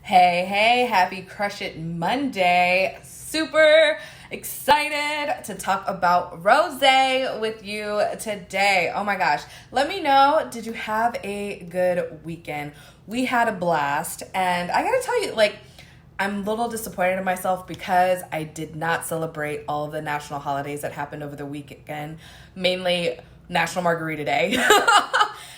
Hey, happy Crush It Monday. Super excited to talk about Rosé with you today. Oh my gosh. Let me know, did you have a good weekend? We had a blast, and I gotta tell you, I'm a little disappointed in myself because I did not celebrate all of the national holidays that happened over the weekend, mainly National Margarita Day.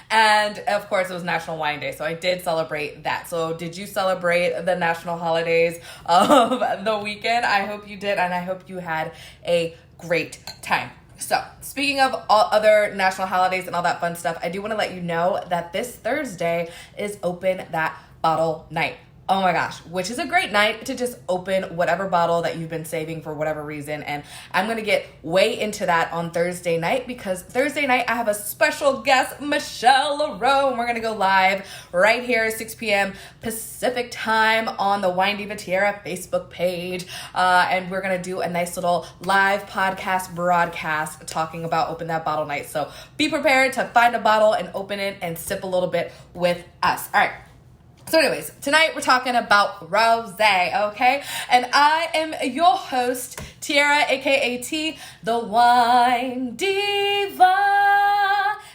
And of course, it was National Wine Day, so I did celebrate that. So did you celebrate the national holidays of the weekend? I hope you did, and I hope you had a great time. So speaking of all other national holidays and all that fun stuff, I do want to let you know that this Thursday is Open That Bottle Night. Oh my gosh, which is a great night to just open whatever bottle that you've been saving for whatever reason. And I'm going to get way into that on Thursday night because Thursday night I have a special guest, Michelle LaRoe, and we're going to go live right here, 6 p.m. Pacific time on the Wine Diva Tierra Facebook page. And we're going to do a nice little live podcast broadcast talking about Open That Bottle Night. So be prepared to find a bottle and open it and sip a little bit with us. All right. So anyways, tonight we're talking about Rosé, okay? And I am your host, Tierra, aka T, the Wine Diva.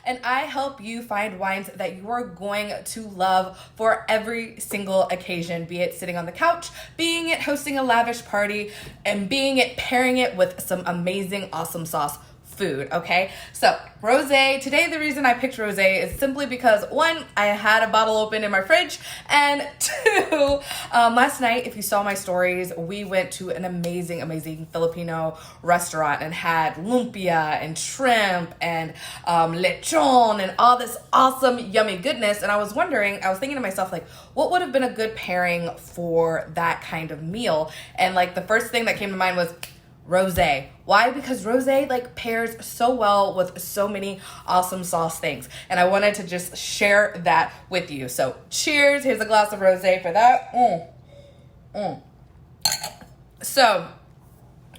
And I help you find wines that you are going to love for every single occasion, be it sitting on the couch, being it hosting a lavish party, and being it pairing it with some amazing, awesome sauce food, okay? So Rosé, today the reason I picked Rosé is simply because one, I had a bottle open in my fridge, and two, last night, if you saw my stories, we went to an amazing Filipino restaurant and had lumpia and shrimp and lechon and all this awesome yummy goodness. And I was thinking to myself, what would have been a good pairing for that kind of meal? And the first thing that came to mind was Rosé. Why? Because Rosé pairs so well with so many awesome sauce things. And I wanted to just share that with you. So cheers. Here's a glass of Rosé for that. So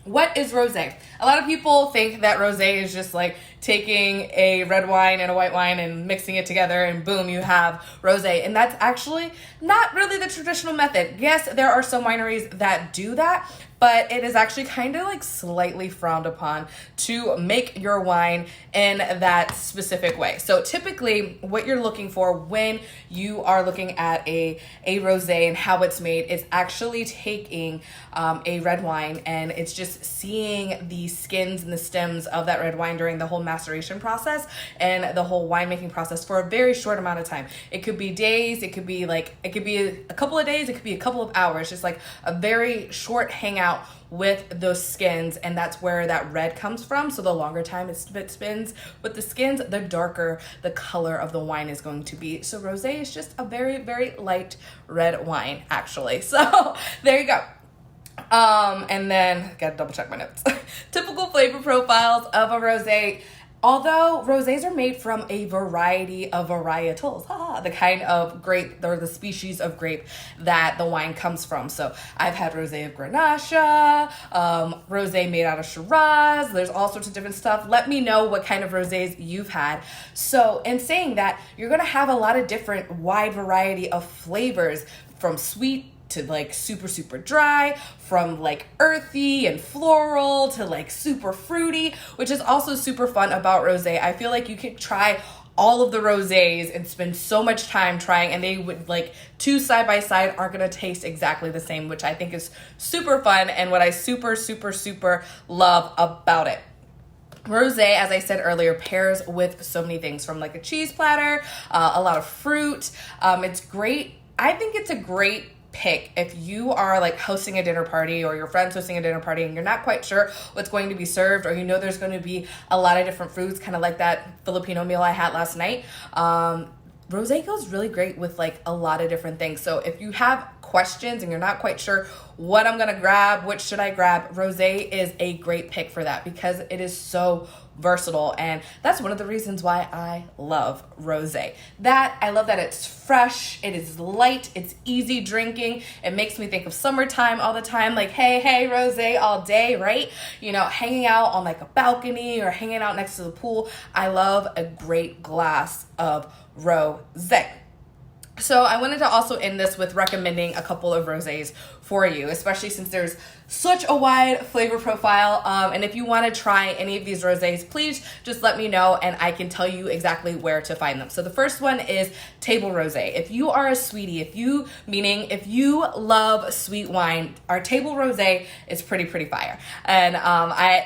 what is Rosé? A lot of people think that Rosé is just taking a red wine and a white wine and mixing it together and boom, you have Rosé. And that's actually not really the traditional method. Yes, there are some wineries that do that, but it is actually kind of slightly frowned upon to make your wine in that specific way. So typically what you're looking for when you are looking at a rosé and how it's made is actually taking a red wine, and it's just seeing the skins and the stems of that red wine during the whole maceration process and the whole winemaking process for a very short amount of time. It could be days, it could be a couple of days, it could be a couple of hours, just a very short hangout with those skins, and that's where that red comes from. So the longer time it spends with the skins, the darker the color of the wine is going to be. So Rosé is just a very light red wine, actually. So there you go. And then gotta double check my notes. Typical flavor profiles of a rosé. Although rosés are made from a variety of varietals, the kind of grape or the species of grape that the wine comes from. So I've had rosé of Grenache, rosé made out of Shiraz. There's all sorts of different stuff. Let me know what kind of rosés you've had. So in saying that, you're gonna have a lot of different wide variety of flavors, from sweet to super dry, from earthy and floral to super fruity, which is also super fun about rosé. I feel like you could try all of the rosés and spend so much time trying, and they would two side by side aren't gonna taste exactly the same, which I think is super fun and what I super love about it. Rosé, as I said earlier, pairs with so many things, from a cheese platter, a lot of fruit. It's great. I think it's a great pick if you are hosting a dinner party, or your friend's hosting a dinner party and you're not quite sure what's going to be served, or there's going to be a lot of different foods, kind of like that Filipino meal I had last night. Rosé goes really great with a lot of different things. So if you have questions and you're not quite sure what I'm gonna grab, what should I grab, Rosé is a great pick for that because it is so versatile, and that's one of the reasons why I love rosé. I love that it's fresh, it is light, it's easy drinking. It makes me think of summertime all the time, hey, rosé all day, right? Hanging out on a balcony or hanging out next to the pool. I love a great glass of rosé. So I wanted to also end this with recommending a couple of rosés for you, especially since there's such a wide flavor profile. And if you want to try any of these rosés, please just let me know and I can tell you exactly where to find them. So the first one is table rosé. If you are a sweetie, if you love sweet wine, our table rosé is pretty fire. And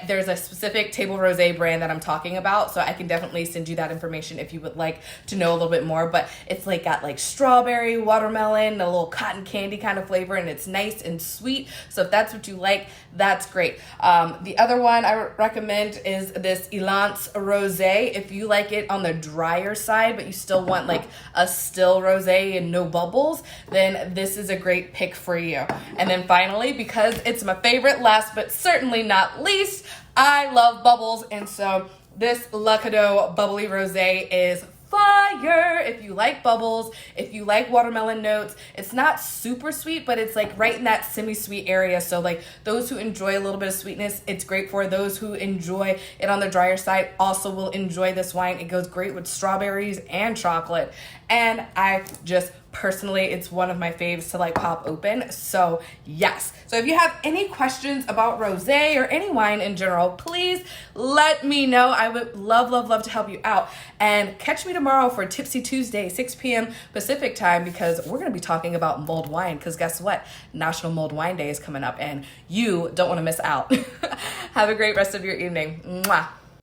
there's a specific table rosé brand that I'm talking about, so I can definitely send you that information if you would like to know a little bit more. But it's like got like strawberry, watermelon, a little cotton candy kind of flavor, and it's nice and sweet. So if that's what you like, that's great. The other one I recommend is this Elance Rosé. If you like it on the drier side, but you still want like a still rosé and no bubbles, then this is a great pick for you. And then finally, because it's my favorite, last but certainly not least, I love bubbles, and so this Le Cadeau Bubbly Rosé is fire. If you like bubbles, if you like watermelon notes, it's not super sweet, but it's like right in that semi-sweet area. So like those who enjoy a little bit of sweetness, it's great for. Those who enjoy it on the drier side also will enjoy this wine. It goes great with strawberries and chocolate. And I just personally, it's one of my faves to like pop open. So yes. So if you have any questions about rosé or any wine in general, please let me know. I would love to help you out. And catch me tomorrow for Tipsy Tuesday, 6 p.m. Pacific time, because we're going to be talking about mulled wine, because guess what? National Mulled Wine Day is coming up and you don't want to miss out. Have a great rest of your evening. Mwah.